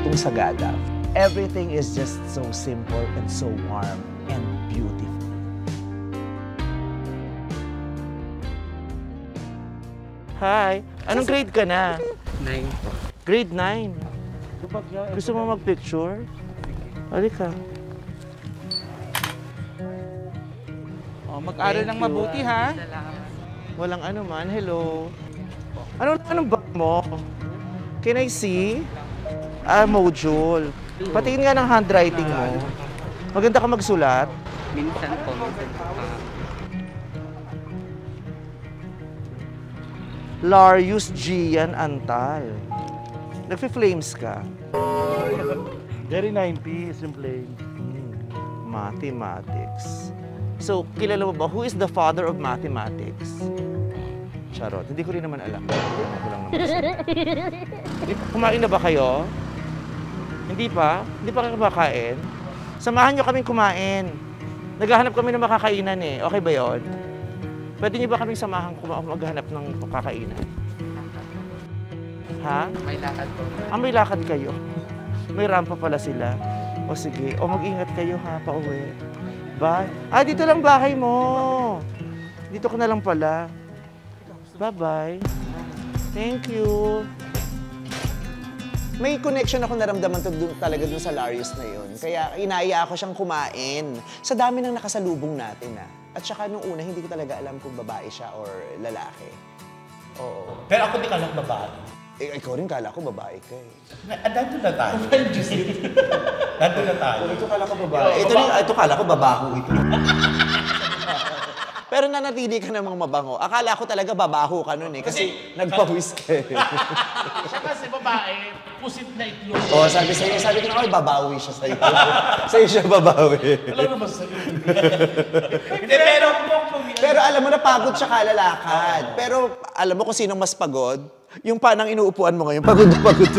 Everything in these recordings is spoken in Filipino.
Atong Sagada. Everything is just so simple and so warm and beautiful. Hi! Anong grade ka na? 9. Grade 9. Gusto mo mag-picture? Halika. Oh, mag-aral ng mabuti, ha? Walang ano man. Hello. Anong bag mo? Can I see? Module. Patingin nga ng handwriting mo. Maganda ka magsulat. Minsan po, minsan po. Larius Gian Antal. Nagfi-flames ka. Very 90s yung flames. Mathematics. So, kilala mo ba, who is the father of mathematics? Charot. Hindi ko rin naman alam. Ako lang naman. Kumain na ba kayo? Hindi pa? Hindi pa kayo kumakain? Samahan nyo kaming kumain. Naghahanap kami ng makakainan eh. Okay ba yon? Pwede niyo ba kaming samahan maghanap ng kakainan? Ha? May lakad po. May lakad kayo. May rampa pala sila. O sige. O mag-ingat kayo ha, pauwi. Bye. Dito lang bahay mo. Dito ka na lang pala. Bye-bye. Thank you. May connection ako naramdaman talaga dun sa Larius na yun. Kaya inaya ako siyang kumain. Sa dami ng nakasalubong natin At saka nung una, hindi ko talaga alam kung babae siya or lalaki. Oo. Pero ako di ka lang babae. Ikaw rin kala ko babae ka eh. Nandun na tayo. Nandun na tayo. Ito kala ko babae. Ito kala ko babaho ito. Pero nanatili ka namang mabango. Akala ko talaga babaho ka nun eh. Kasi nagpawis ka eh. Siya kasi babae, pusit na itlog. Oo, sabi ko na, babawi siya sa'yo. Sa'yo siya babawi. Wala naman sa'yo. Pero alam mo, napagod siya kalalakad. Pero alam mo kung sinong mas pagod? Yung panang inuupuan mo ngayon, pagod na pagod.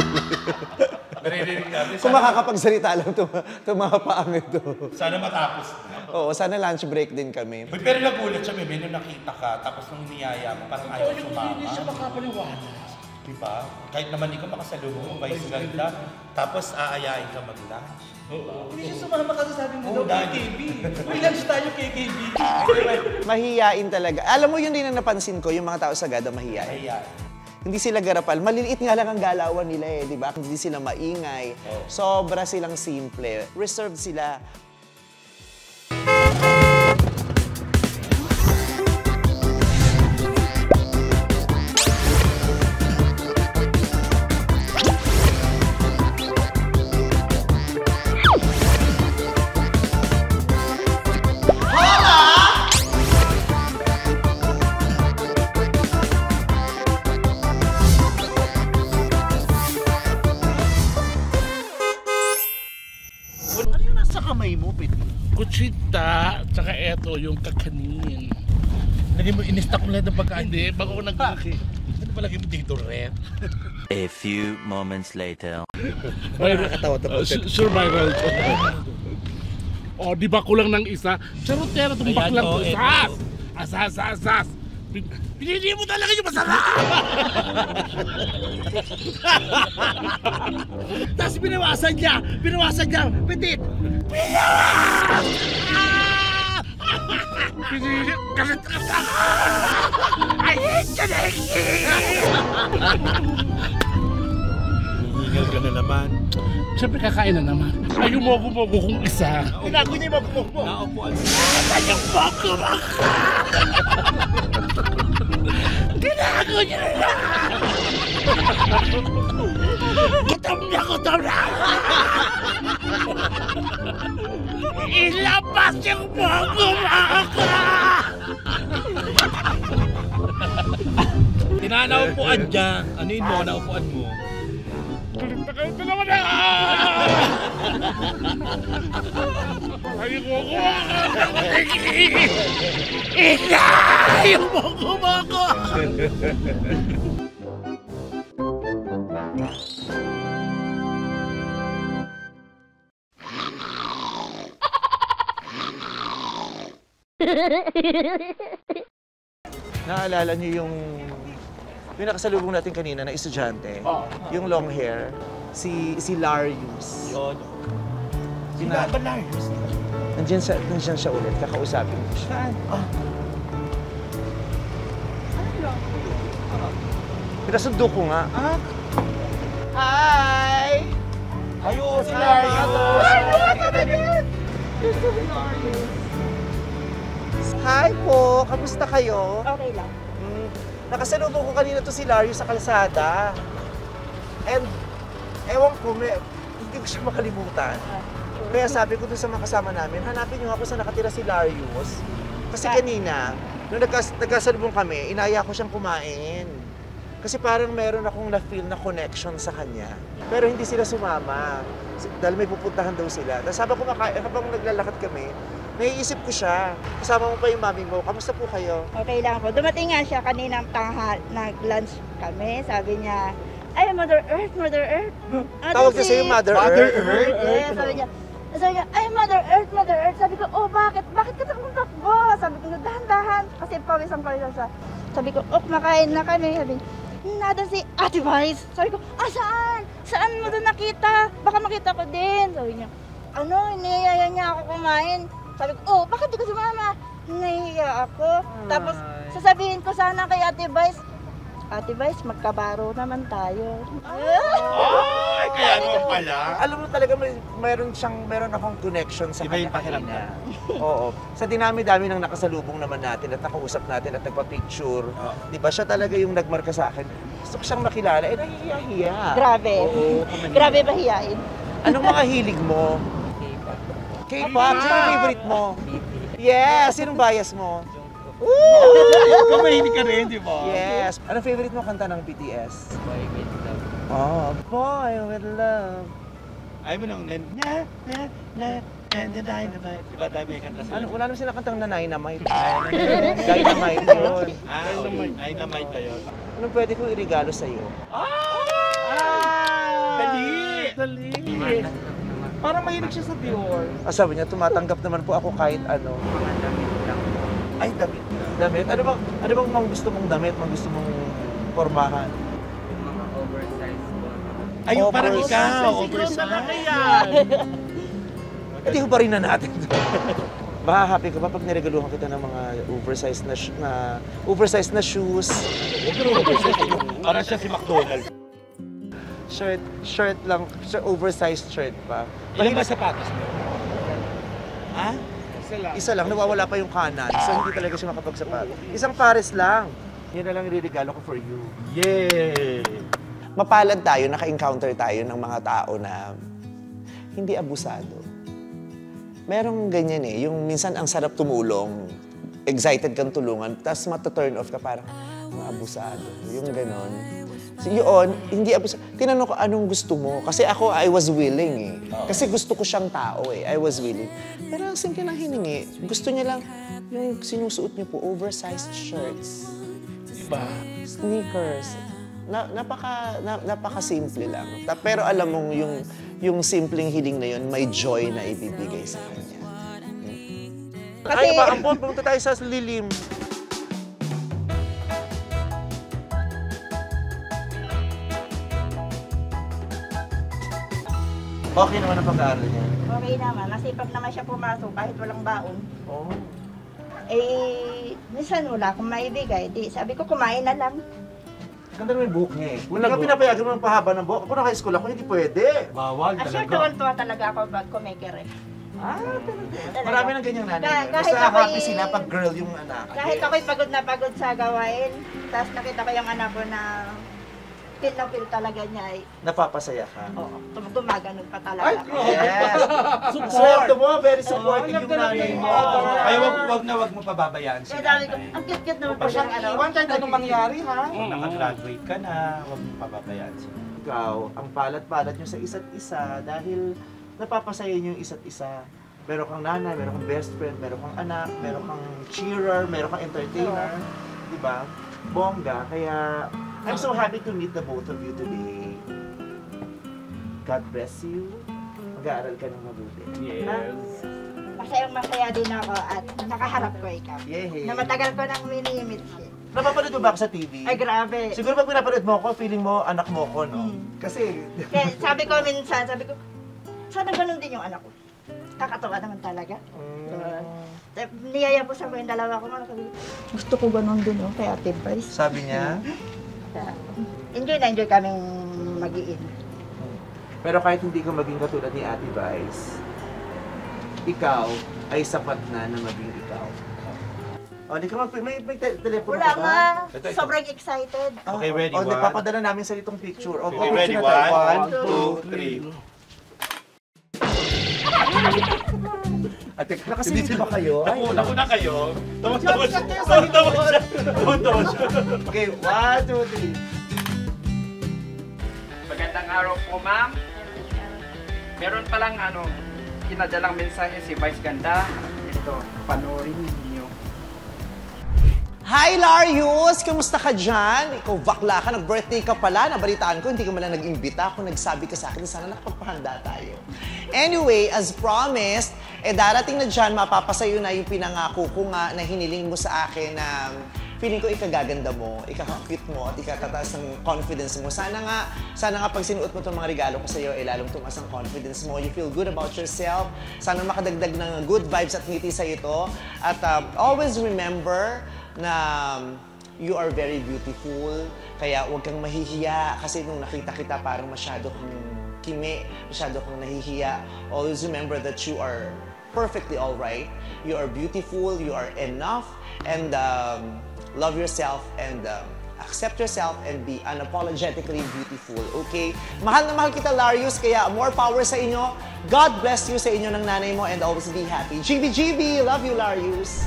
Naririnig natin. Kung makakapagsalita lang itong mga paang ito. Sana matapos. Oo, sana lunch break din kami. Pero nagulat siya, may nung nakita ka, tapos nung niyaya mo, parang ayaw sumama. Hindi siya makapaliwanag. Diba? Kahit naman ikaw makasalubong mo, vice ganda, tapos aayain ka mag-lunch. Hindi siya sumama kasi sabi mo daw KKB. Uy, lunch tayo KKB. Mahiyain talaga. Alam mo yun din ang napansin ko, yung mga tao sa Sagada mahiyain. Mahiyain. Hindi sila garapal. Maliliit nga lang ang galawan nila eh, di ba? Hindi sila maingay. Sobra silang simple. Reserved sila. Kutsita, tsaka eto, yung kakanin. Lagi mo, in-stock mo lahat ng pagkain. Hindi, bago ko nag-laki. Ano pa lagi mo dito, Red? A few moments later. Survival. Di ba kulang ng isa? Charotera, tumbak lang to. Asas! Pinili mo talaga yung masarap! Tapos binawasan niya! Petit! Pinili! Galit ka sa I hate you, Nicky! Hihingal ka na naman. Siyempre kakain na naman. Ay, yung mogo-mogo kong isa. Tinago niya yung mogo-mogo. Naupuan siya. Ay, yung mogo-mogo! Tinago niya na lang! Gutom na! Ilabas yung mogo-mogo! Tinanaupuan niya. Ano yun mo? Naupuan mo? Galit na kayo dalawa na! Ay, mogo-mogo! Ina! Yung mogo-mogo! Naalala niyo yung nakasalubong natin kanina na estudyante? Yung long hair. Si Larius. Yun. Sina- Sina ba Larius? Nandiyan siya ulit, kakausapin ko siya. Pinasundo ko nga. Hi! Ayun, si Larius! Hi po! Kamusta kayo? Okay lang. Nakasalubong ko kanina to si Larius sa kalsada. And, ewan ko, hindi ko siya makalimutan. Kaya sabi ko dun sa mga kasama namin, hanapin niyo ako sa nakatira si Larius. Kasi kanina, nung nagkasalubong kami, inaya ko siyang kumain. Kasi parang meron akong na-feel na connection sa kanya. Pero hindi sila sumama. Dahil may pupuntahan daw sila. Tapos habang naglalakad kami, naiisip ko siya. Kasama mo pa yung mami mo. Kamusta po kayo? Okay lang po. Dumating nga siya kaninang tanghal, nag-lunch kami. Sabi niya, ay, Mother Earth, Mother Earth. Tawag niya sa'yo Mother Earth? Yeah, sabi niya, ay, Mother Earth, Mother Earth. Sabi ko, oh, bakit? Bakit ka takbo? Sabi ko, dahan-dahan. Kasi pawisan siya. Sabi ko, oh, kumakain na kami. Sabi niya, nada si Ate Vice. Sabi ko, saan? Saan mo doon nakita? Baka makita ko din. Sabi niya, niyayaya niya ako kumain. Sabi ko, oh, bakit di ka sumama? Nahihiya ako. Tapos, sasabihin ko sana kay Ate Vice, Ate Vice, magkabaro naman tayo. Ay, kaya naman pala. Alam mo talaga, meron akong connection sa Iba yung kanya kanina. Oo. Sa dinami-dami ng nakasalubong naman natin at nakausap natin at nagpa-picture. Di ba siya talaga yung nagmarka sa akin? Gusto ko siyang makilala, nahihiya-hiya. Grabe. Oo. Grabe ba hiyain? Anong mga hilig mo? K-pop. K-pop? Sino yung favorite mo? Yes! Sinong bias mo? Ikaw mahinig ka rin, di ba? Yes! Anong favorite mo kanta ng BTS? Boy with love. Oh, Boy with Love. Ayaw mo nang and the dynamite. Diba dahil may kanta sila? Ano, wala naman sila kantang na Dynamite. Dynamite yun. Dynamite ba yun? Anong pwede kong irigalo sa'yo? Dali! Dali! Parang mahilig siya sa Dior. Sabi niya, tumatanggap naman po ako kahit ano. Mga damit lang. Ay, damit. Damit? Ano bang mga gusto mong damit? Mga gusto mong pormahan? Yung mga oversized po. Ayun, parang Oversize. ikaw! Ikaw talaga yan. Hindi ko pa rin na natin. Baka happy ka ba pag niregaluhan kita ng mga oversized na shoes, Parang siya si McDonald. shirt lang, oversized shirt pa. Ilan ba sapatos mo? Ha? Isa lang, nawawala pa yung kanan, so hindi talaga siya makapagsapat. Isang pares lang. Yan na lang iririgalo ko for you. Yay! Mapalad tayo, naka-encounter tayo ng mga tao na hindi abusado. Merong ganyan yung minsan ang sarap tumulong, excited kang tulungan, tapos mata-turn off ka parang, abusado. Yung ganon. So yun, hindi abusado. Tinanong ko, anong gusto mo? Kasi ako, I was willing Kasi gusto ko siyang tao I was willing. Pero ang simple ng hiningi, gusto niya lang, yung sinusuot niyo po, oversized shirts. Diba? Sneakers. Napaka-simple lang. Pero alam mong yung simpleng hiling na yun, may joy na ibibigay sa kanya. Kasi- Ay, ba, Ampon, pumunta tayo sa lilim. Okay naman ang pag-aaral niya. Okay naman. Masipag naman siya pumasok kahit walang baon. Oh. Minsan wala akong maibigay. Sabi ko, kumain na lang. Ganda naman yung buhok niya Wala ka pinapayagan mo ng pahaba ng buhok. Ako naka-high school ako, hindi pwede. Bawal Sure, talaga. tuwan-tuwa talaga ako pag kumaker Talaga. Marami ng ganyang nanay. Kahit Basta ako'y- happy sila pag girl yung anak. Kahit ako'y pagod na pagod sa gawain, tapos nakita ko yung anak ko na feel na feel talaga niya ay, Napapasaya ka. gumaganon pa talaga. Yes. Swerte mo, very supportive yung ganda nanay ng mo. Kaya wag mo pababayaan Kaya siya. sabi ko, ang cute-cute naman po siyang ano. Iwan kahit anong mangyari, ha? Kung nakagraduate ka na, wag mo pababayaan siya. Ikaw, ang palat-palat nyo sa isa't isa dahil napapasaya nyo yung isa't isa. Meron kang nanay, meron kang best friend, meron kang anak, meron kang cheerer, meron kang entertainer. Di ba? Bongga. Kaya, I'm so happy to meet the both of you today. God bless you. Mag-aaral ka ng mabuti. Yes. Masayang masaya din ako at nakaharap ko ikaw. Yehey. Na matagal ko nang minimit siya. Napapanood mo ba ako sa TV? Ay, grabe. Siguro pag pinapanood mo ako, feeling mo anak mo ko, no? Kasi, Kaya sabi ko minsan, sana ganun din yung anak ko. Kakatawa naman talaga. Niyaya po sa yung dalawa ko. Gusto ko ganun din, oh, kay Ate Vice. sabi niya, Enjoy na enjoy kaming mag-iin. pero kahit hindi ka maging katulad ni Ate Vice, ikaw ay sapat na maging ikaw. O, di ka may telepono Wala ka ba? nga. Ito. Sobrang excited. Okay, ready, O, one. papadala namin sa itong picture. O, Okay, picture ready? na tayo. 1, 2, 3. Ate, nakasingit ba kayo? Naku na kayo. Tawa-tawa siya. Tawa-tawa siya. Tawa-tawa siya. Okay, 1, 2, 3. Magandang araw po, ma'am. Meron palang pinadalang mensahe si Vice Ganda. Ito, panoorin niyo. Hi, Larius! Kamusta ka dyan? Ikaw, bakla ka. Nag-birthday ka pala. Nabalitaan ko, hindi ka malang nag-imbita. Kung nagsabi ka sa akin, sana nakapagpahanda tayo. Anyway, as promised, darating na dyan, mapapasayo na yung pinangako ko nga na hiniling mo sa akin na feeling ko ikagaganda mo, ikaka-cute mo, at ikakataas ng confidence mo. Sana nga pag sinuot mo itong mga regalo ko sa'yo, lalong tumaas ang confidence mo. You feel good about yourself. Sana makadagdag ng good vibes at ngiti sa'yo ito. At always remember na you are very beautiful, kaya huwag kang mahihiya kasi nung nakita kita parang masyado kang kimi, masyado kang nahihiya. Always remember that you are perfectly alright, you are beautiful, you are enough, and love yourself and accept yourself and be unapologetically beautiful, okay? Mahal na mahal kita, Larius, kaya more power sa inyo. God bless you sa inyo ng nanay mo and always be happy. GB, love you, Larius.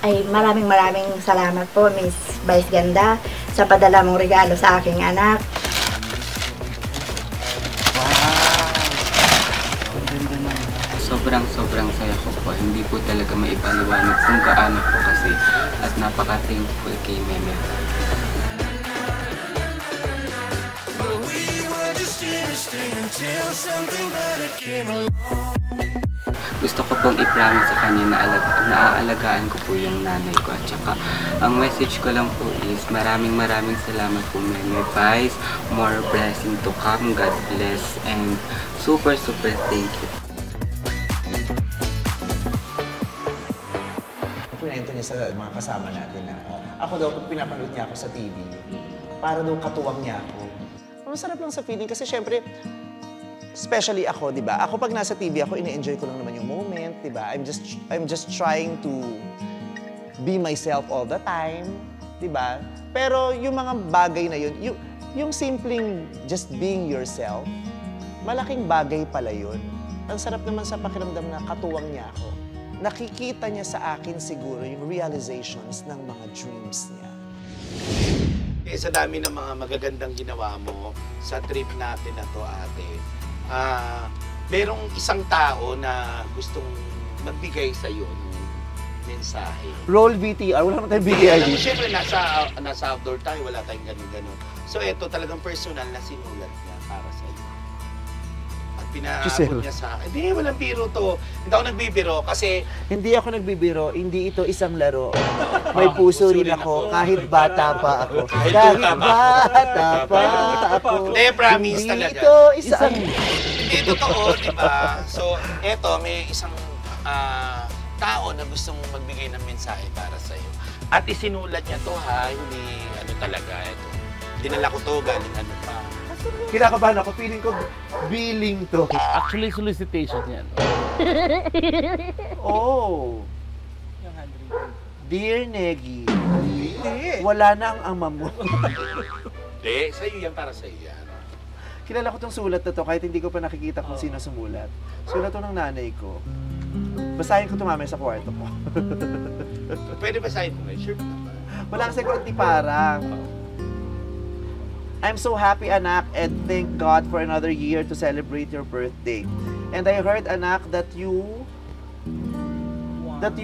Ay, maraming salamat po, Miss Vice Ganda, sa padala mong regalo sa aking anak. Sobrang saya ko po. Hindi po talaga maipaliwanag kung gaano po kasi at napaka-thankful kay Meme. Gusto ko pong i-promise sa kanya na naaalagaan ko po yung nanay ko. At saka, ang message ko lang po is maraming salamat po, Meme Vice. More blessing to come. God bless. And super thank you. Pinento niya sa mga kasama natin na ako daw, pag pinapanood niya ako sa TV, para daw katuwang niya ako. Masarap lang sa feeling kasi syempre, especially ako, di ba? Ako pag nasa TV ako, ine-enjoy ko lang naman yung moment, di ba? I'm just trying to be myself all the time, di ba? Pero yung mga bagay na yun, yung simpleng just being yourself, malaking bagay pala yun. Ang sarap naman sa pakiramdam na katuwang niya ako. Nakikita niya sa akin siguro yung realizations ng mga dreams niya. Sa dami ng mga magagandang ginawa mo sa trip natin na to, ate, merong isang tao na gustong magbigay sa'yo ng mensahe. Roll VTR, wala naman tayong VTR Alam mo, dito. syempre, nasa outdoor tayo, wala tayong ganun-ganun. So, ito talagang personal na sinulat niya para sa'yo. At pinaabot niya sa akin. Hindi, walang biro to. Hindi ako nagbibiro kasi Hindi ako nagbibiro, hindi ito isang laro. May puso rin ako, kahit bata pa ako. Kahit bata pa ako. Hindi, promise Hindi talaga. ito isang... Hindi, totoo, di ba? So, eto, may isang tao na gustong magbigay ng mensahe para sa'yo. At isinulat niya to, ha? Hindi, talaga, ito. Dinala ko to, galing ano pa. Kinakabahan ako, feeling ko billing to. Actually, solicitation yan. Oh. Dear Negi, wala na ang ama mo. Hindi, sa'yo yan, para sa'yo yan. Kilala ko tong sulat na to kahit hindi ko pa nakikita kung sino sumulat. Sulat to ng nanay ko. Basahin ko ito mamaya sa kwarto ko. Pwede ba sa'yo mo? Sure naman. Wala kasi ko parang. I'm so happy, anak, and thank God for another year to celebrate your birthday. And I heard, anak, that you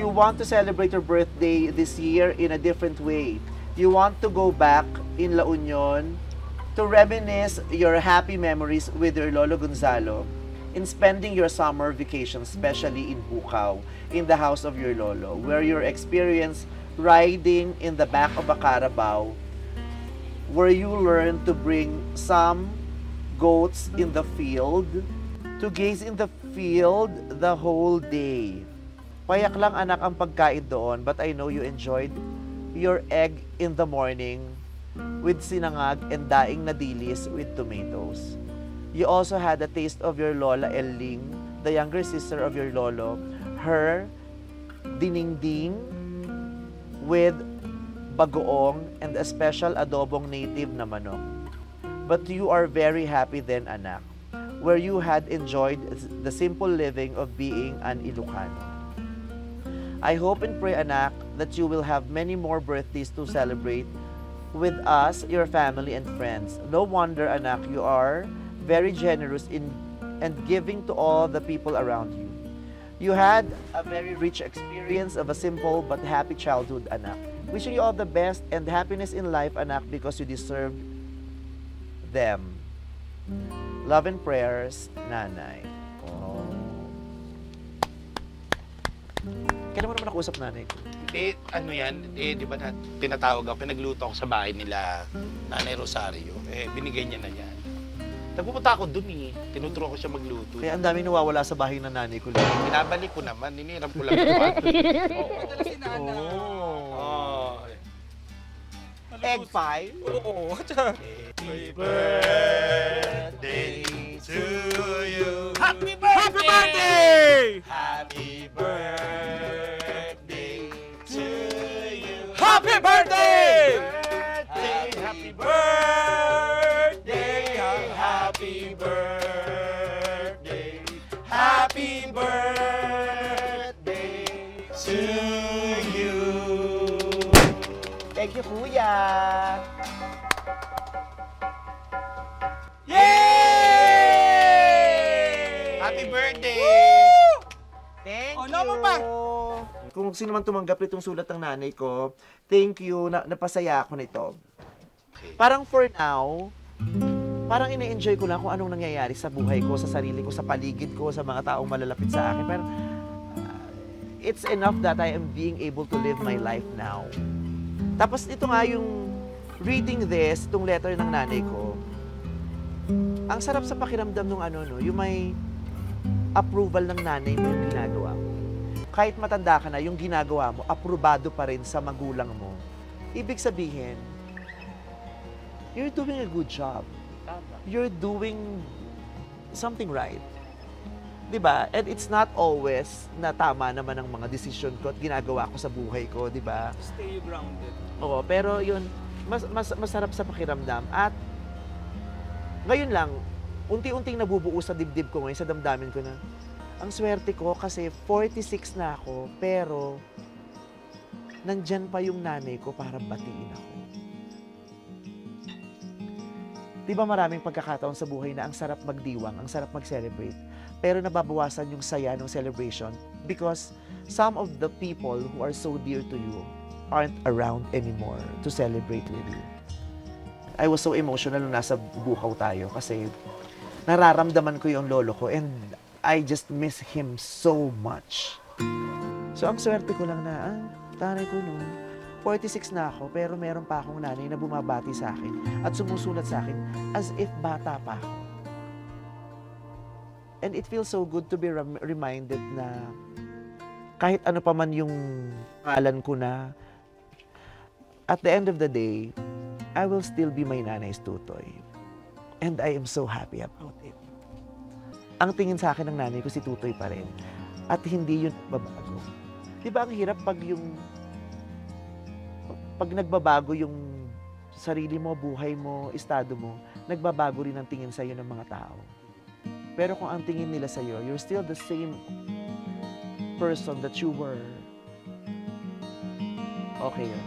want to celebrate your birthday this year in a different way. you want to go back in La Union to reminisce your happy memories with your Lolo Gonzalo in spending your summer vacation, especially in Bukaw, in the house of your Lolo, where your experience riding in the back of a Carabao, where you learned to bring some goats in the field, to gaze in the field the whole day. Payak lang anak ang pagkain doon, but I know you enjoyed your egg in the morning with sinangag and daing na dilis with tomatoes. You also had a taste of your Lola Elling, the younger sister of your Lolo, her diningding with bagoong and a special adobong native na manok. But you are very happy then, anak, where you had enjoyed the simple living of being an Ilocano. I hope and pray, anak, that you will have many more birthdays to celebrate with us, your family and friends. No wonder, anak, you are very generous in and giving to all the people around you. You had a very rich experience of a simple but happy childhood, anak. Wishing you all the best and happiness in life, anak, because you deserve them. Love and prayers, Nanay. Oh. Kailan mo naman nakusap, nanay ko? Ano yan, di ba tinatawag ako, pinagluto ako sa bahay nila, Nanay Rosario. Binigay niya na yan. Nagpupunta ako dun tinuturo ko siya magluto. Kaya ang daming nawawala sa bahay ng nanay ko. Binabalik ko naman, niniram ko lang ito. Madala si Nana. Egg pie? Oo. Happy birthday to you. Happy birthday! Happy birthday to you. Happy birthday! Happy birthday. Happy birthday. Happy birthday to you. Thank you, Kuya! Yay! Happy birthday! Thank Oh, you! naman pa! Kung sino man tumanggap nitong sulat ng nanay ko, thank you, napasaya ako nito. Okay. Parang for now, parang ine-enjoy ko lang kung anong nangyayari sa buhay ko, sa sarili ko, sa paligid ko, sa mga taong malalapit sa akin. Pero it's enough that I am being able to live my life now. Tapos ito nga yung reading this, itong letter ng nanay ko, ang sarap sa pakiramdam ng yung may approval ng nanay mo yung ginagawa mo. Kahit matanda ka na, yung ginagawa mo, aprobado pa rin sa magulang mo. Ibig sabihin, you're doing a good job. You're doing something right. Diba? And it's not always na tama naman ang mga desisyon ko at ginagawa ko sa buhay ko, diba? Stay grounded. Oo, pero yun, masarap sa pakiramdam. At ngayon lang, unti-unting nabubuo sa dibdib ko ngayon, sa damdamin ko na, ang swerte ko kasi 46 na ako, pero nandyan pa yung nanay ko para batiin ako. Di ba maraming pagkakataon sa buhay na ang sarap magdiwang, ang sarap mag-celebrate, pero nababawasan yung saya ng celebration because some of the people who are so dear to you aren't around anymore to celebrate with you. I was so emotional nung nasa Bukaw tayo kasi nararamdaman ko yung lolo ko and I just miss him so much. So ang swerte ko lang na, tanay ko no, 46 na ako pero meron pa akong nanay na bumabati sa akin at sumusulat sa akin as if bata pa ako. And it feels so good to be reminded na kahit ano pa man yung pangalan ko na, at the end of the day, I will still be my nanay's tutoy. And I am so happy about it. Ang tingin sa akin ng nanay ko si tutoy pa rin. At hindi yun babago. Di ba ang hirap pag nagbabago yung sarili mo, buhay mo, estado mo, nagbabago rin ang tingin sa'yo ng mga tao. Pero kung ang tingin nila sa'yo, you're still the same person that you were. Okay yun.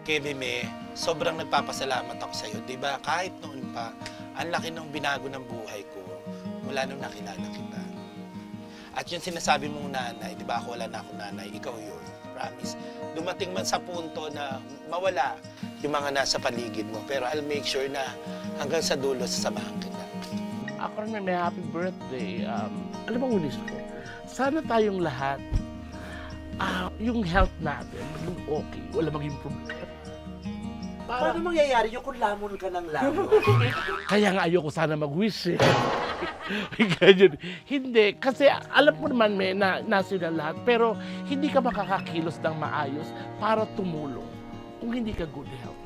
Kay Meme, sobrang nagpapasalamat ako sa'yo. Diba, kahit noon pa, ang laki ng binago ng buhay ko mula nung nakilala kita. At yung sinasabi mong nanay, diba ako wala na akong nanay, ikaw yun. promise. Dumating man sa punto na mawala yung mga nasa paligid mo, pero I'll make sure na hanggang sa dulo sasamahan kita. Ako rin may happy birthday. Alam mo, ulis ko, sana tayong lahat, yung health natin, maging okay, wala maging problema. Paano mangyayari yung kung lamon ka ng lamon? Kaya nga ayoko sana mag-wish eh. Ganyan. Hindi, kasi alam mo naman may nasa na lahat, pero hindi ka makakakilos ng maayos para tumulong kung hindi ka good health.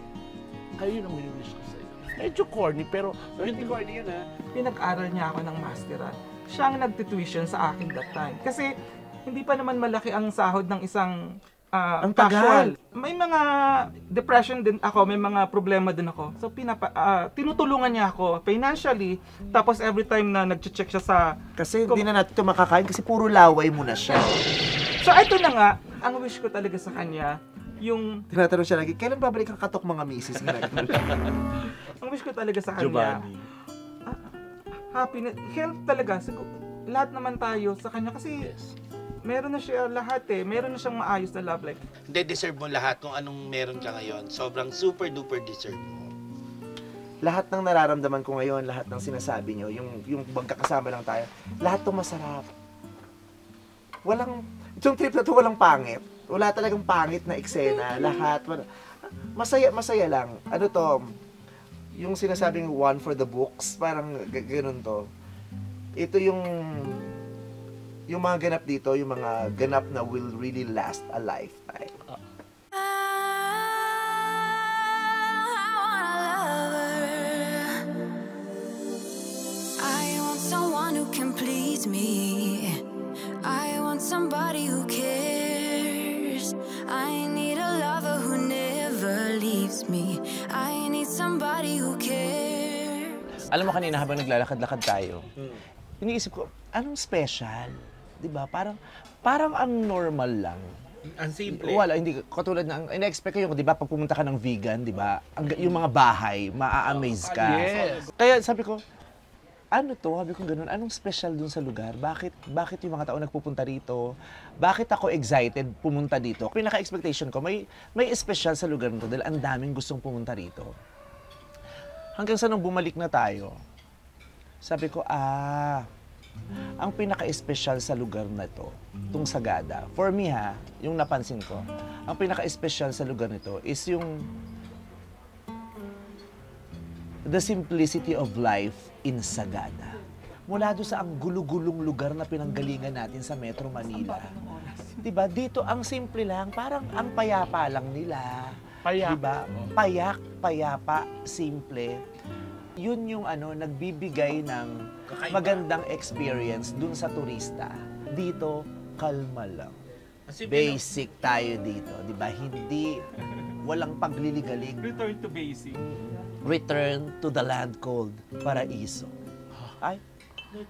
Kaya yun ang wini-wish ko sa'yo. Medyo corny, pero... Hindi corny yun ha. Pinag-aral niya ako ng masteral. Siya ang nagtituition sa akin that time. Kasi hindi pa naman malaki ang sahod ng isang Ang casual. tagal. May mga depression din ako, may mga problema din ako. So tinutulungan niya ako financially. Tapos every time na nag-check siya sa... Kasi hindi na natin ito makakain kasi puro laway mo na siya. So ito na nga, ang wish ko talaga sa kanya, yung... Tinatanong siya lagi, kailan babalik ang katok mga misis? Ang wish ko talaga sa kanya, happiness, health talaga. Lahat naman tayo sa kanya kasi meron na siya lahat eh. Meron na siyang maayos na love life. Hindi, deserve mo lahat kung anong meron ka ngayon. Sobrang super duper deserve mo. Lahat ng nararamdaman ko ngayon, lahat ng sinasabi nyo, yung magkakasama lang tayo, lahat to masarap. Itong trip na to walang pangit. Wala talagang pangit na eksena. Lahat. Masaya lang. Ano to, yung sinasabing one for the books, parang ganun to. Ito yung mga ganap dito, yung mga ganap na will really last a lifetime. I want someone who can please me. I want somebody who cares. I need a lover who never leaves me. I need somebody who cares. Alam mo kanina habang naglalakad-lakad tayo, iniisip ko, anong special? 'Di ba? Parang ang normal lang. Ang simple. Wala, hindi katulad ng ina-expect ko yung 'di ba pag pumunta ka ng vegan, 'di ba? Yung mga bahay, maa-amaze ka. Yes. Kaya sabi ko, ano to? Sabi ko ganun, anong special dun sa lugar? Bakit yung mga tao nagpupunta rito? Bakit ako excited pumunta dito? Pinaka-expectation ko, may special sa lugar nito dahil ang daming gustong pumunta rito. Hanggang sa nung bumalik na tayo, sabi ko, ang pinaka-espesyal sa lugar na to, itong Sagada, for me yung napansin ko, ang pinaka-espesyal sa lugar nito is yung the simplicity of life in Sagada. Mula doon sa ang gulo-gulong lugar na pinanggalingan natin sa Metro Manila. Diba? Dito ang simple lang, parang ang payapa lang nila. Payak. Diba? Payak, payapa, simple. Yun yung nagbibigay ng magandang experience dun sa turista. Dito, kalma lang. Basic tayo dito, di ba? Hindi, walang pagliligalig. Return to basic. Return to the land called Paraiso. Ay? To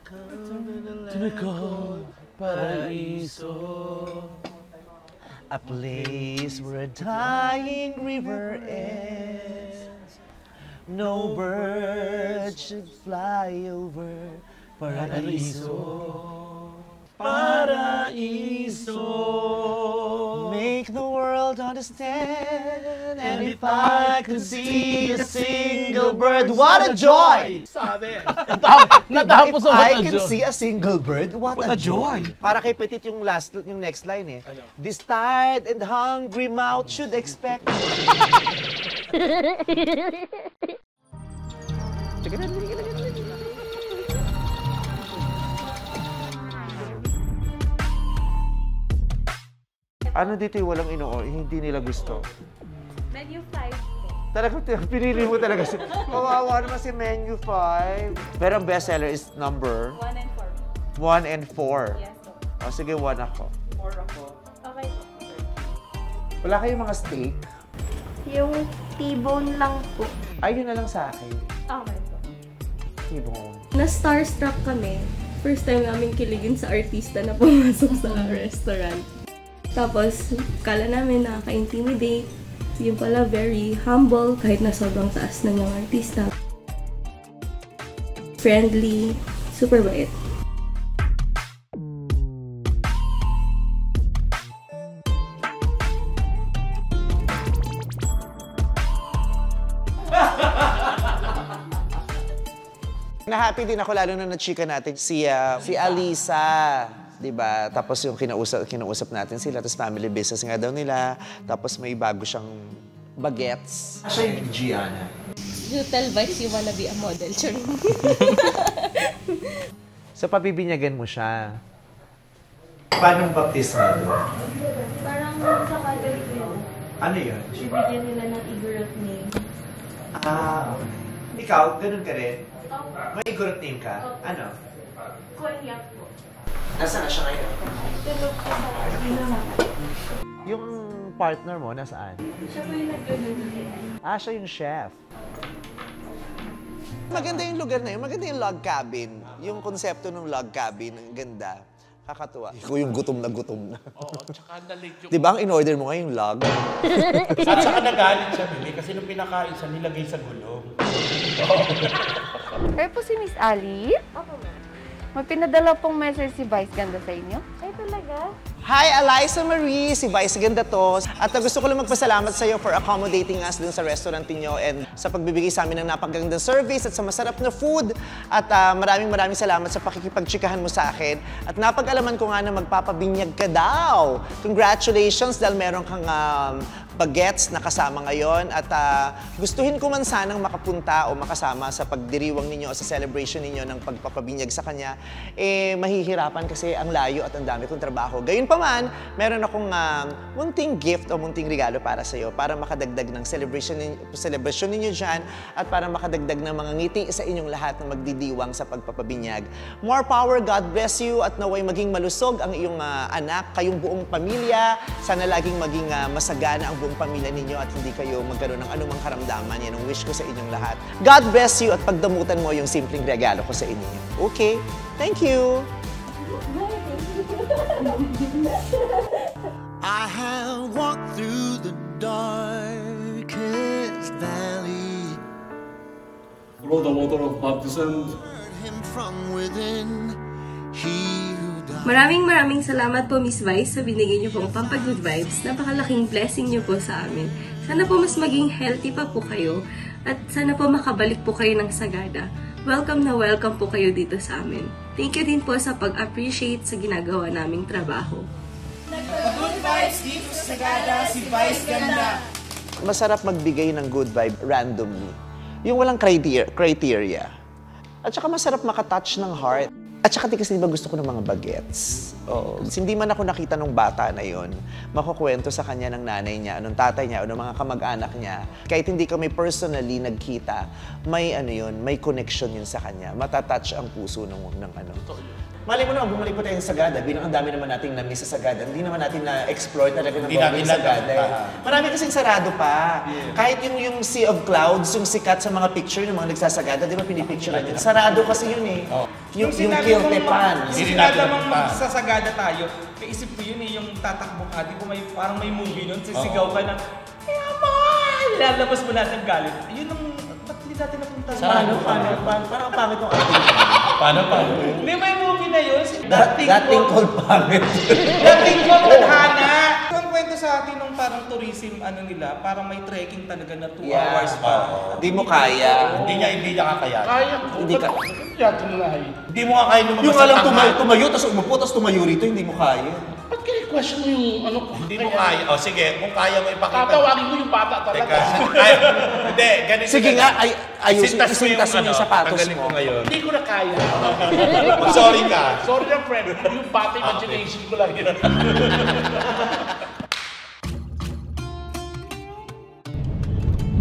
the cold Paraiso. A place where a dying river ends. No bird should fly over Paraiso. Paraiso. Make the world understand. And if I could see a single bird, what a joy! Sabi. Natapos If ako I na can joy. see a single bird, what a joy! Para kay Petit yung next line eh. This tired and hungry mouth should expect. Ano dito yung walang hindi nila gusto? Menu 5 po. Talagang pinili mo talaga si... Kawawa naman si Menu 5. Pero ang bestseller is number? 1 and 1 and 4. Yes po. O sige, 1 ako. 4 ako. Okay po. Wala kayong mga steak? Yung T-bone lang po. Ay, yun na lang sa akin. Okay po. T-bone. Na-starstruck kami. First time namin kiligin sa artista na pumasok sa restaurant. Tapos, kala namin nakaka-intimidate. Yung pala, very humble kahit na sobrang taas na niyang artista. Friendly, super bait. Na-happy din ako lalo na na-chika natin si Alisa. Diba? Tapos yung kinausap natin sila, tapos family business nga daw nila. Tapos may bago siyang bagets. Siya yung Gianna. You tell Vice you wanna be a model, sure. So, pabibinyagan mo siya. Paano ang baptismo mo? Parang sa Catholic yun. Ano yun? Bibigyan nila ng Igorot name. Okay. Ikaw, ganun ka rin? May Igorot name ka? Ano? Konyak po. Nasaan na siya ngayon? Tulog po sa ginawa. Yung partner mo, nasaan? Siya po yung nagluluto. Siya yung chef. Maganda yung lugar na yun. Maganda yung log cabin. Yung konsepto ng log cabin, ang ganda. Kakatuwa. Ikaw yung gutom na. Oo, tsaka na-late yung... Di ba ang in-order mo nga yung log? At saka nagalit siya, Billy, kasi nung pinakain siya, nilagay sa gulong. Kayo po si Miss Ali? Ako ba? May pinadala pong message si Vice Ganda sa inyo? Ay, talaga? Hi, Eliza Marie! Si Vice Ganda to. At gusto ko lang magpasalamat sa iyo for accommodating us dun sa restaurant niyo and sa pagbibigay sa amin ng napakagandang service at sa masarap na food. At maraming salamat sa pakikipagtsikahan mo sa akin. At napag-alaman ko nga na magpapabinyag ka daw. Congratulations dahil meron kang bagets na kasama ngayon. At gustuhin ko man sanang makapunta o makasama sa pagdiriwang ninyo o sa celebration ninyo ng pagpapabinyag sa kanya. Mahihirapan kasi ang layo at ang dami kong trabaho. Gayun pa man, meron akong munting gift o munting regalo para sa iyo para makadagdag ng celebration ninyo dyan at para makadagdag ng mga ngiti sa inyong lahat na magdidiwang sa pagpapabinyag. More power, God bless you at naway maging malusog ang iyong anak, kayong buong pamilya. Sana laging maging masagana ang buong pamilya ninyo at hindi kayo magkaroon ng anumang karamdaman. Yan ang wish ko sa inyong lahat. God bless you at pagdamutan mo yung simpleng regalo ko sa inyo. Okay? Thank you! I have walked through the darkest valley. Through the water of baptism. Heard him from within. He who died. Maraming salamat po, Miss Vice, sa binigay niyo pong Pampagood Vibes. Napakalaking blessing niyo po sa amin. Sana po mas maging healthy pa po kayo at sana po makabalik po kayo ng sagada. Welcome na welcome po kayo dito sa amin. Thank you din po sa pag-appreciate sa ginagawa naming trabaho. Good vibes dito sa Sagada, si Vice Ganda. Masarap magbigay ng good vibe randomly. Yung walang criteria. At saka masarap makatouch ng heart. At saka kasi diba gusto ko ng mga bagets. Oo. Hindi man ako nakita nung bata na yon, makukwento sa kanya ng nanay niya, nung tatay niya, o ng mga kamag-anak niya. Kahit hindi kami personally nagkita, may may connection yun sa kanya. Matatouch ang puso ng ano. Malay mo naman, bumalik po tayo sa Sagada. Bilang ang dami naman nating na-miss sa Sagada, hindi naman natin na-explore talaga ng buong Sagada. Marami kasing sarado pa. Yeah. Kahit yung Sea of Clouds, yung sikat sa mga picture ng mga nagsasagada, di ba pinipicturean yun? Sarado kasi yun eh. Oh. Yung Kiltepan. Sinada mong magsasagada tayo, kaisip ko yun yung tatakbo ka, di ko parang may movie nun, sisigaw ka ng, lalabas mo natin galit. Yun ang, ba't hindi natin napunta? Paano? Parang pangit yung ating. Paano? Hindi, may movie na yun. Dating called pangit. Dating called tadhana. Ang kwento sa atin nung parang tourism, nila, parang may trekking talaga na 2 hours pa. Hindi mo kaya. Hindi niya kakaya. Kaya. Hindi ka. Hindi mo nga kaya lumabas. Yung alam tumayo, tapos umupo, tapos tumayo rito, hindi mo kaya. Ba't kini-question mo yung ano ko? Hindi mo kaya. O sige, kung kaya mo ipakita. Tatawagin mo yung bata talaga. Hindi, ganito. Sige nga, isintas mo yung sapatos mo. Hindi ko na kaya. Sorry ka. Sorry na friend. Yung bata imagination ko lang yun.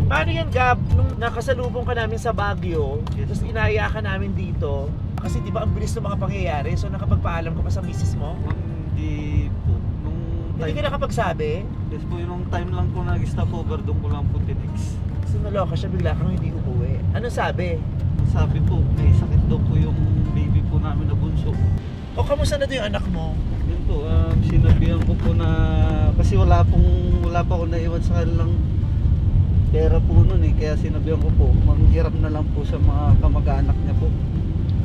Paano yan, Gab? Nung nakasalubong ka namin sa Baguio, tapos inaya ka namin dito, kasi di ba ang bilis ng mga pangyayari, so nakapagpaalam ka pa sa misis mo? Hindi po. Hindi ka nakapagsabi? Yes po, yung time lang po nag-stopover, doon ko lang po tinex. Kasi naloka siya, bigla kang hindi umuwi. Anong sabi? Sabi po, may sakit daw po yung baby po namin na bunso. O kamusta na yung anak mo? Yun po, sinabihan ko po na, kasi wala pa ako naiwan sa kanilang pera po nun eh, kaya sinabihan ko po, manghiram na lang po sa mga kamag-anak niya po.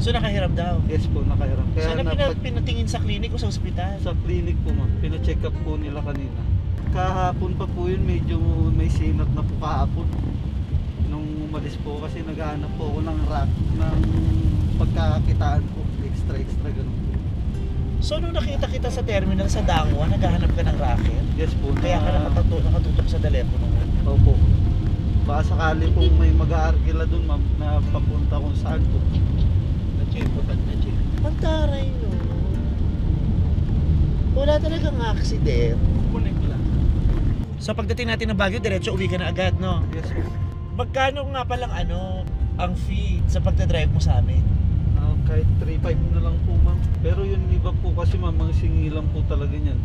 So nakahiram daw? Yes po, nakahiram. Kaya pinatingin sa klinik o sa ospital? Sa klinik po ma'am, pina-check up po nila kanina. Kahapon pa po yun, medyo may sinat na po kahapon. Nung umalis po kasi naghahanap po ako ng pagkakakitaan po, extra ganun po. So, nung nakita kita sa terminal sa Dangwa, naghahanap ka ng racket? Yes po. Kaya ka nakatutok sa telepono mo? Opo. Baka sakali pong may mag-aarkila dun, ma'am, na papunta kung saan po. Na-check po, na-check. Ang taray no. Wala talagang accident. Connect lang. So pagdating natin ng Baguio, diretso uwi ka na agad, no? Yes po. Magkano nga palang ang fee sa pagdadrive mo sa amin? Kahit 3.5 na lang po, ma'am. Pero yun iba po kasi, ma'am, ang singilan po talaga niyan.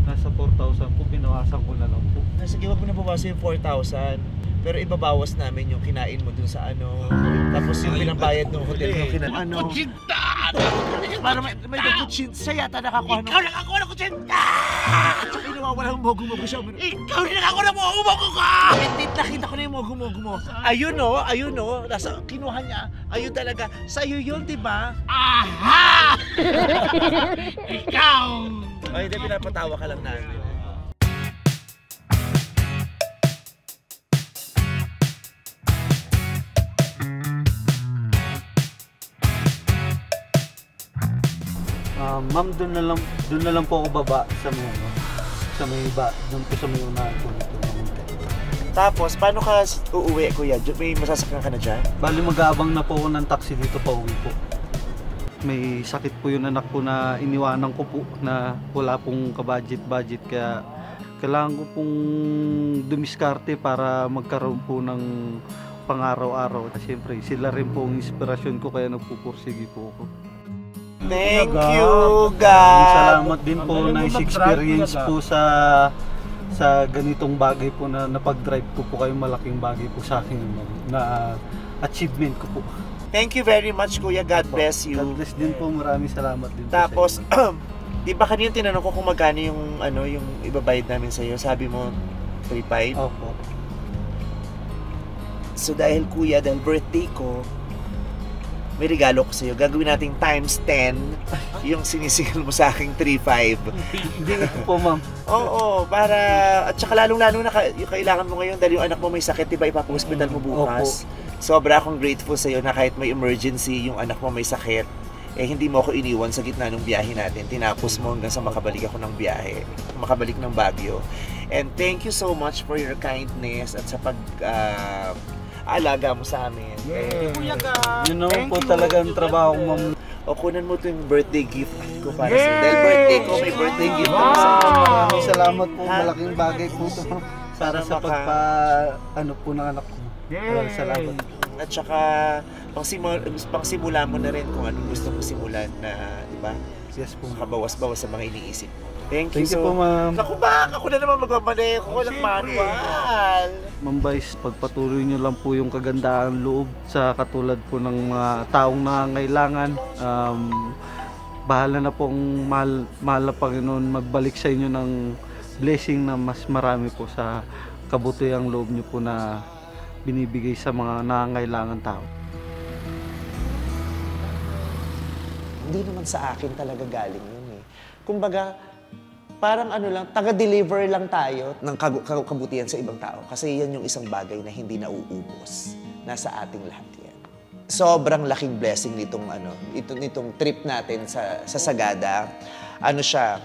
Nasa 4,000 po, pinawasan ko na lang po. Sige, wag mo na bawasan yung 4,000. Pero ibabawas namin yung kinain mo dun sa tapos yung pinambayad ng hotel yung kinain. Kutsinta! Para may kutsinta. Siya yata nakakuha Ikaw nakakuha ng kutsinta! Tsaka inawawalan ng mogu-mogu siya. Ikaw rin nakakuha ng mogu-mogu ka! Nakita ko na yung mogu-mogu mo. Ayun no. Nasa kinuha niya. Ayun talaga. Sa'yo yun, diba? Aha! Ikaw! Ay, hindi, pinapatawa ka lang namin. Ma'am, doon na lang po ako baba sa doon po sa may unahan po nito. Tapos, paano ka uuwi, kuya? May masasakyan ka na dyan? Bali, mag-aabang na po ako ng taxi dito pa uwi po. May sakit po yung anak ko na iniwanan ko po na wala pong ka-budget, kaya kailangan ko pong dumiskarte para magkaroon po ng pang-araw-araw. Siyempre, sila rin po ang inspirasyon ko kaya nagpupursige po ako. Thank you, God! Salamat din po na experience po sa ganitong bagay po na napag-drive ko po kayo, malaking bagay po sa akin na achievement ko po. Thank you very much, Kuya. God bless you. God bless din po. Maraming salamat din po. Tapos, di ba kanina tinanong ko kung magkano yung ibabayad namin sa iyo? Sabi mo 3.5? Opo. So dahil birthday ko, may regalo ko sa'yo. Gagawin nating times 10 yung sinisigil mo sa aking 3.5. Hindi po, ma'am. Oo, para... At saka lalong-lalo na yung kailangan mo ngayon dahil yung anak mo may sakit, diba ipapahospital mo bukas? Opo. Sobra akong grateful sa'yo na kahit may emergency, yung anak mo may sakit, hindi mo ako iniwan sa gitna ng biyahe natin. Tinapos mo hanggang sa makabalik ako ng biyahe. Makabalik ng Baguio. And thank you so much for your kindness at sa alaga mo sa amin. Yun naman po talaga ang trabaho, ma'am. O kunan mo ito yung birthday gift ko para sa'yo. Dahil birthday ko, may birthday gift ako sa'yo. Maraming salamat po. Malaking bagay po ito, ma'am. Para sa po ng anak ko. Maraming salamat. At saka, pangsimula mo na rin kung anong gusto mo simulan na, di ba? Yes po. Makabawas-bawas sa mga iniisip mo. Thank you po, ma'am. Naku ba? Ako na naman magmamaneho. Ako lang manual. Ma'am Vice, pagpatuloy nyo lang po yung kagandahan loob sa katulad po ng mga taong nangangailangan. Bahala na pong mahal na Panginoon magbalik sa inyo ng blessing na mas marami po sa kabutihang loob nyo po na binibigay sa mga nangangailangan tao. Hindi naman sa akin talaga galing yun eh. Kumbaga, parang taga-deliver lang tayo ng kabutihan sa ibang tao. Kasi yan yung isang bagay na hindi nauubos. Nasa ating lahat yan. Sobrang laking blessing nitong trip natin sa Sagada. Siya,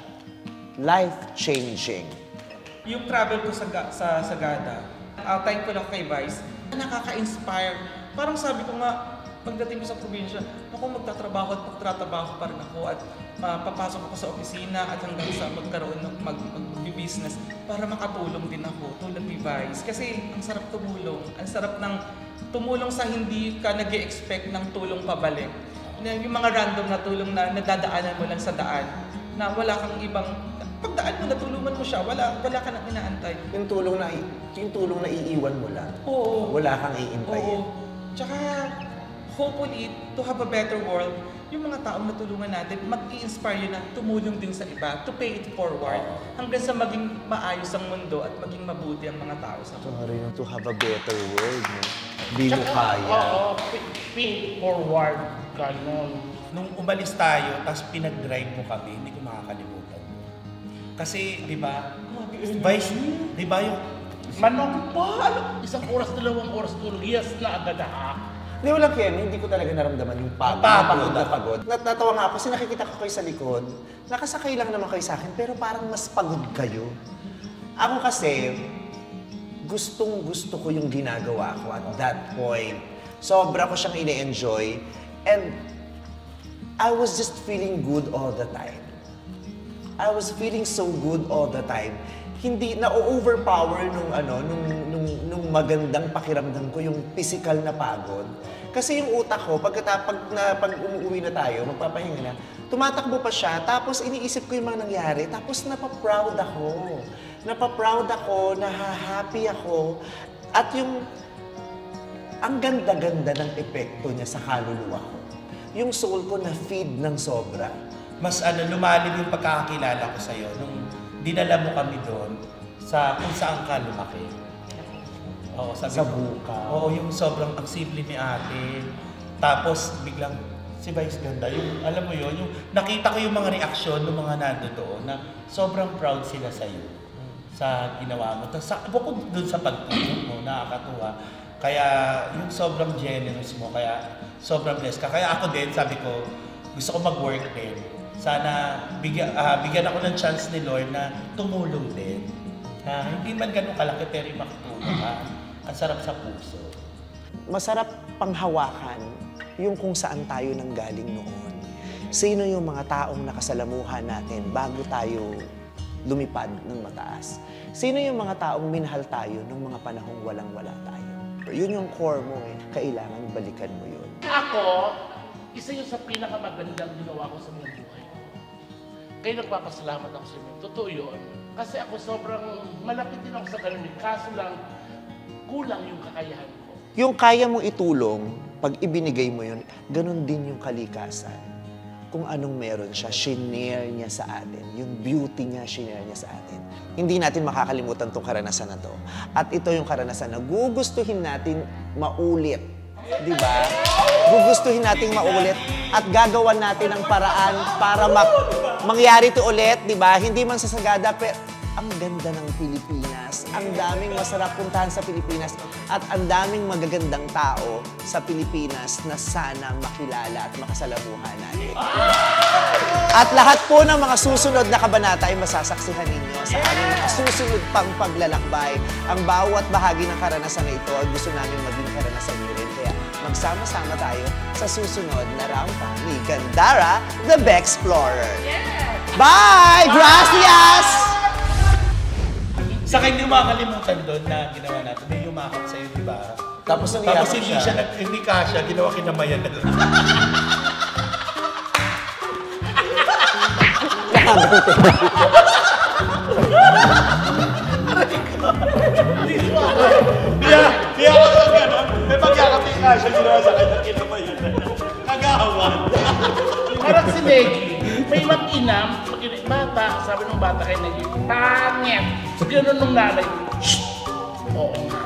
life-changing. Yung travel ko sa Sagada, thank ko lang kay Vice, nakaka-inspire. Parang sabi ko nga, pagdating ko sa probinsya, ako magtatrabaho at magtatrabaho pa rin ako at papasok ako sa opisina at hanggang sa magkaroon ng mag-business para makatulong din ako tulad ni Vice. Kasi ang sarap tumulong. Ang sarap ng tumulong sa hindi ka nag-e-expect ng tulong pabalik. Yung mga random na tulong na nadadaanan mo lang sa daan na wala kang ibang pagdaan mo, natulungan mo siya, wala ka nang inaantay. Yung tulong na iiwan mo lang. Oo. Wala kang iintayin. Oo. Tsaka, hopefully, to have a better world, yung mga taong natulungan natin, mag-i-inspire yun na tumulong din sa iba, to pay it forward, hanggang sa maging maayos ang mundo at maging mabuti ang mga tao sa mundo. Sorry, to have a better world, no? Hindi mo kaya. Pay it forward, ganon. Nung umalis tayo, tapos pinag-drive mo kami, hindi ko makakalimutan. Kasi, di ba, Vice, di ba yung... Manong pa! Isang oras, 2 oras tulog, yes na agad ha. Hindi, walang kemi, hindi ko talaga naramdaman yung pagod. Natawa nga ako kasi nakikita ko kayo sa likod. Nakasakay lang naman kayo sa akin, pero parang mas pagod kayo. Ako kasi, gustong-gusto ko yung ginagawa ko at that point. Sobra ko siyang ine-enjoy. And I was just feeling good all the time. I was feeling so good all the time. Hindi na-overpower nung magandang pakiramdam ko yung physical na pagod. Kasi yung utak ko, pag umuwi na tayo, magpapahinga na, tumatakbo pa siya, tapos iniisip ko yung mga nangyari, tapos napaproud ako. Napaproud ako, nahahappy ako, at ang ganda-ganda ng epekto niya sa kaluluwa ko. Yung soul ko na-feed ng sobra. Mas lumalim yung pagkakakilala ko sa'yo nung dinala mo kami doon sa kung saan ka lumaki. Oo, sabi sa ko, buka. Oo, yung sobrang ang simple ni ate. Tapos biglang si Vice ganda. Yung, alam mo yun, yung nakita ko yung mga reaksyon ng mga nando doon na sobrang proud sila sa'yo sa ginawa mo. Tapos bukod doon sa pagtulong mo, nakakatuwa. Kaya yung sobrang generous mo, kaya sobrang blessed ka. Kaya ako din, sabi ko, gusto ko mag-work din. Sana bigyan ako ng chance ni Lord na tumulong din. Hindi man ganun kalaki pero makatulong ka. Ang sarap sa puso. Masarap panghawakan yung kung saan tayo nanggaling noon. Sino yung mga taong nakasalamuhan natin bago tayo lumipad ng mataas? Sino yung mga taong minahal tayo nung mga panahong walang-wala tayo? Yun yung core mo eh. Kailangan balikan mo yun. Ako, isa yun sa pinakamagandang ginawa ko sa mga buhay ko. Kaya nagpapasalamat ako sa inyo. Totoo yun. Kasi ako sobrang malapit din ako sa ganun. Kaso lang, kulang yung kakayahan ko. Yung kaya mong itulong, pag ibinigay mo yun, ganun din yung kalikasan. Kung anong meron siya, shinare niya sa atin. Yung beauty niya, shinare niya sa atin. Hindi natin makakalimutan tong karanasan na to. At ito yung karanasan na gugustuhin natin maulit. Di ba? Gugustuhin natin maulit at gagawan natin ng paraan para mangyari ito ulit, di ba? Hindi man sa Sagada, pero ang ganda ng Pilipinas. Ang daming masarap puntahan sa Pilipinas at ang daming magagandang tao sa Pilipinas na sana makilala at makasalamuhan natin. At lahat po ng mga susunod na kabanata ay masasaksihan ninyo sa aming mga susunod pang paglalakbay. Ang bawat bahagi ng karanasan na ito ay gusto namin maging karanasan nyo rin. Kaya magsama-sama tayo sa susunod na rampa ni Gandara, the Bexplorer. Bye! Gracias! Saka hindi makakalimutan doon na ginawa natin. May yumakap sa'yo, di ba? Tapos hindi kasya, ginawa kinamayan na doon. Kaya ako lang gano'n, may pagyakapin kasya, ginawa sa kanya kinamayan na. Kagawan. Parang si Leggy, may mag-inam, bata, sabi ng bata kay Leggy, pangit! So gano'n nung nanay, shh! Oo nga.